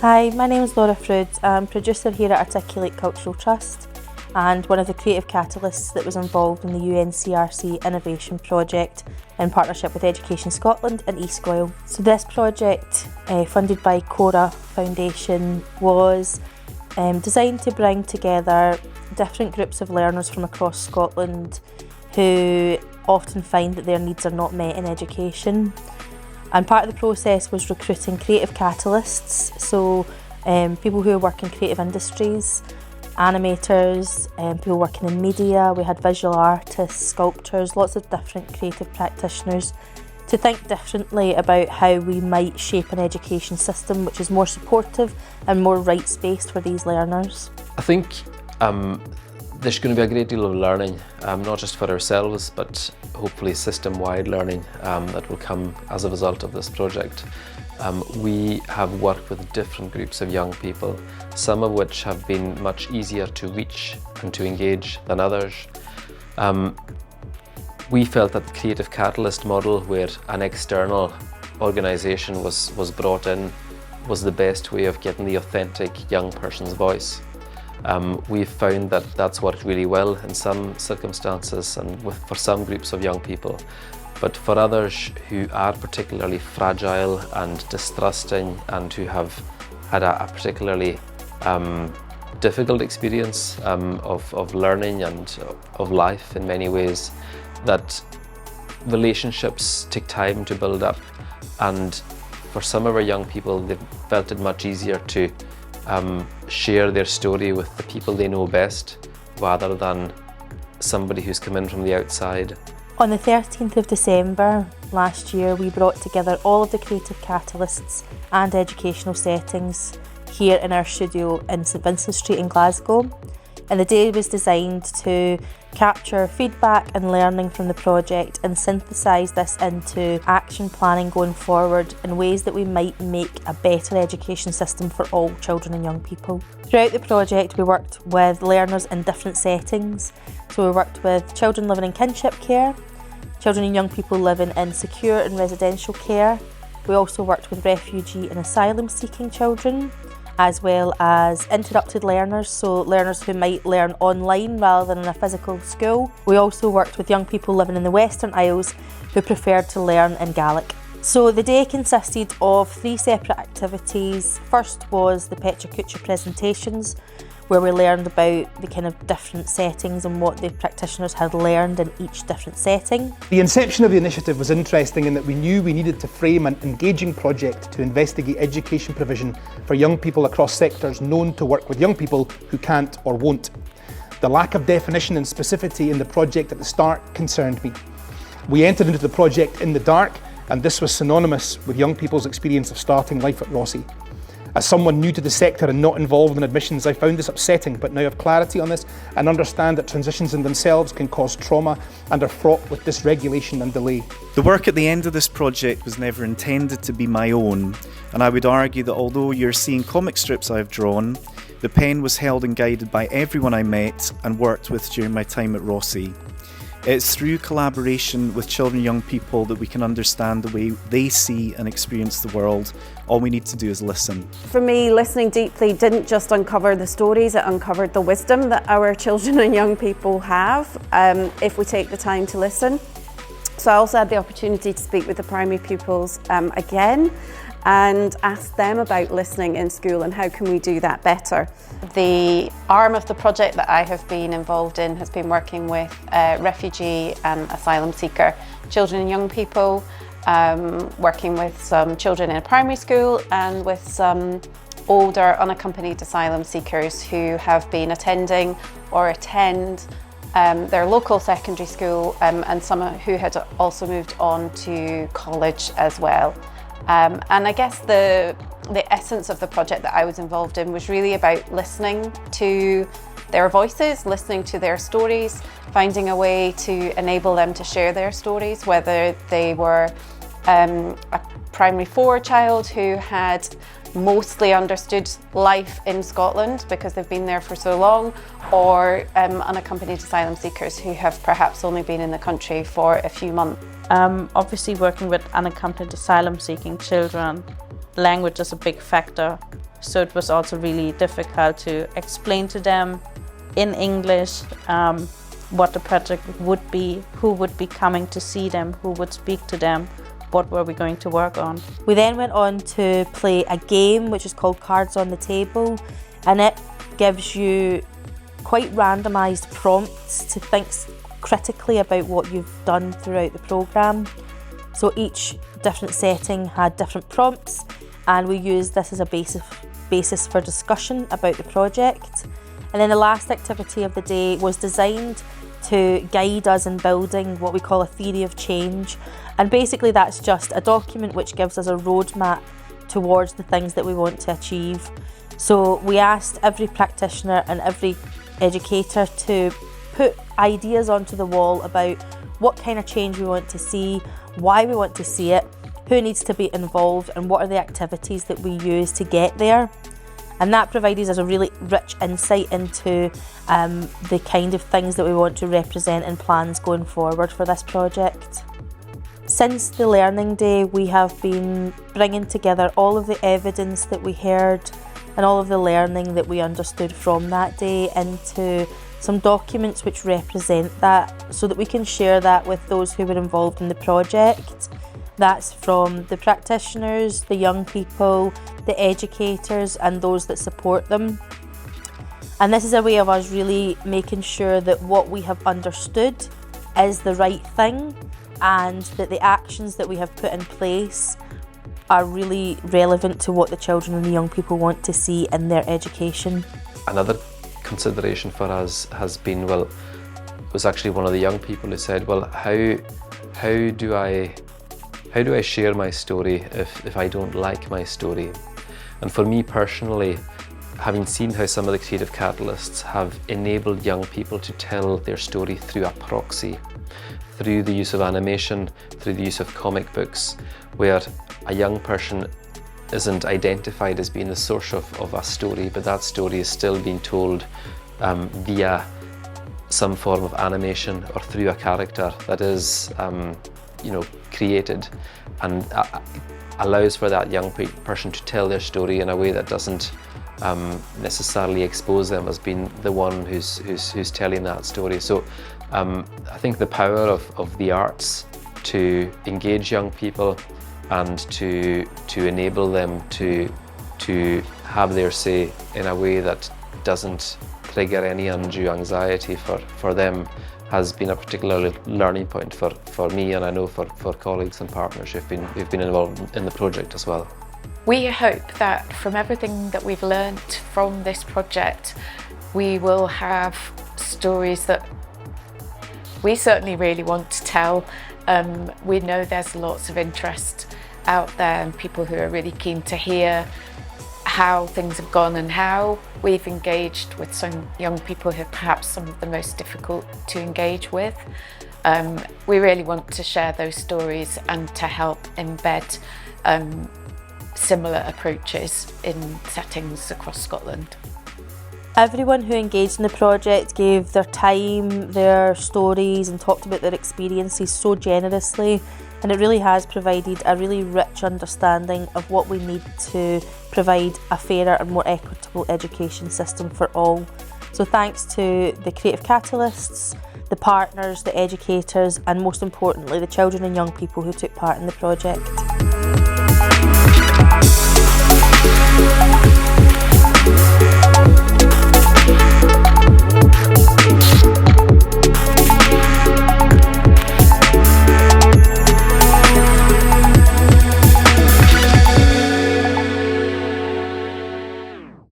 Hi, my name is Laura Frood. I'm producer here at Articulate Cultural Trust and one of the creative catalysts that was involved in the UNCRC Innovation Project in partnership with Education Scotland and e-Sgoil. So this project, funded by Corra Foundation, was designed to bring together different groups of learners from across Scotland who often find that their needs are not met in education. And part of the process was recruiting creative catalysts, so people who work in creative industries, animators, people working in media. We had visual artists, sculptors, lots of different creative practitioners to think differently about how we might shape an education system which is more supportive and more rights-based for these learners. I think there's going to be a great deal of learning, not just for ourselves, but hopefully system-wide learning that will come as a result of this project. We have worked with different groups of young people, some of which have been much easier to reach and to engage than others. We felt that the Creative Catalyst model, where an external organisation was brought in, was the best way of getting the authentic young person's voice. We've found that that's worked really well in some circumstances and for some groups of young people. But for others who are particularly fragile and distrusting and who have had a particularly difficult experience of learning and of life in many ways, that relationships take time to build up, and for some of our young people they've felt it much easier to share their story with the people they know best rather than somebody who's come in from the outside. On the 13th of December last year, we brought together all of the creative catalysts and educational settings here in our studio in St Vincent Street in Glasgow. And the day was designed to capture feedback and learning from the project and synthesise this into action planning going forward in ways that we might make a better education system for all children and young people. Throughout the project, we worked with learners in different settings. So we worked with children living in kinship care, children and young people living in secure and residential care. We also worked with refugee and asylum seeking children, as well as interrupted learners, so learners who might learn online rather than in a physical school. We also worked with young people living in the Western Isles who preferred to learn in Gaelic. So the day consisted of 3 separate activities. First was the Petra Kucha presentations, where we learned about the kind of different settings and what the practitioners had learned in each different setting. The inception of the initiative was interesting in that we knew we needed to frame an engaging project to investigate education provision for young people across sectors known to work with young people who can't or won't. The lack of definition and specificity in the project at the start concerned me. We entered into the project in the dark, and this was synonymous with young people's experience of starting life at Rossi. As someone new to the sector and not involved in admissions, I found this upsetting, but now have clarity on this and understand that transitions in themselves can cause trauma and are fraught with dysregulation and delay. The work at the end of this project was never intended to be my own, and I would argue that although you're seeing comic strips I've drawn, the pen was held and guided by everyone I met and worked with during my time at Rossi. It's through collaboration with children and young people that we can understand the way they see and experience the world. All we need to do is listen. For me, listening deeply didn't just uncover the stories, it uncovered the wisdom that our children and young people have if we take the time to listen. So I also had the opportunity to speak with the primary pupils again and ask them about listening in school and how can we do that better. The arm of the project that I have been involved in has been working with refugee and asylum seeker children and young people, working with some children in a primary school and with some older unaccompanied asylum seekers who have been attending or attend their local secondary school and some who had also moved on to college as well. And I guess the essence of the project that I was involved in was really about listening to their voices, listening to their stories, finding a way to enable them to share their stories, whether they were a primary 4 child who had mostly understood life in Scotland because they've been there for so long, or unaccompanied asylum seekers who have perhaps only been in the country for a few months. Obviously working with unaccompanied asylum seeking children, language is a big factor. so it was also really difficult to explain to them in English what the project would be, who would be coming to see them, who would speak to them, what were we going to work on. We then went on to play a game which is called Cards on the Table, and it gives you quite randomised prompts to think critically about what you've done throughout the programme. So each different setting had different prompts, and we used this as a basis for discussion about the project. And then the last activity of the day was designed to guide us in building what we call a theory of change. And basically that's just a document which gives us a roadmap towards the things that we want to achieve. So we asked every practitioner and every educator to put ideas onto the wall about what kind of change we want to see, why we want to see it, who needs to be involved, and what are the activities that we use to get there. And that provided us a really rich insight into the kind of things that we want to represent in plans going forward for this project. Since the Learning Day, we have been bringing together all of the evidence that we heard and all of the learning that we understood from that day into some documents which represent that, so that we can share that with those who were involved in the project. That's from the practitioners, the young people, the educators and those that support them. And this is a way of us really making sure that what we have understood is the right thing, and that the actions that we have put in place are really relevant to what the children and the young people want to see in their education. Another consideration for us has been, well, it was actually one of the young people who said, well, how do I share my story if I don't like my story? And for me personally, having seen how some of the creative catalysts have enabled young people to tell their story through a proxy, through the use of animation, through the use of comic books, where a young person isn't identified as being the source of a story, but that story is still being told via some form of animation or through a character that is created, and allows for that young person to tell their story in a way that doesn't necessarily expose them as being the one who's telling that story. So I think the power of the arts to engage young people and to enable them to have their say in a way that doesn't trigger any undue anxiety for them has been a particular learning point for me, and I know for colleagues and partners who've been involved in the project as well. We hope that from everything that we've learned from this project, we will have stories that we certainly really want to tell. We know there's lots of interest out there and people who are really keen to hear how things have gone and how we've engaged with some young people who are perhaps some of the most difficult to engage with. We really want to share those stories and to help embed similar approaches in settings across Scotland. Everyone who engaged in the project gave their time, their stories and talked about their experiences so generously, and it really has provided a really rich understanding of what we need to provide a fairer and more equitable education system for all. So thanks to the creative catalysts, the partners, the educators and most importantly the children and young people who took part in the project.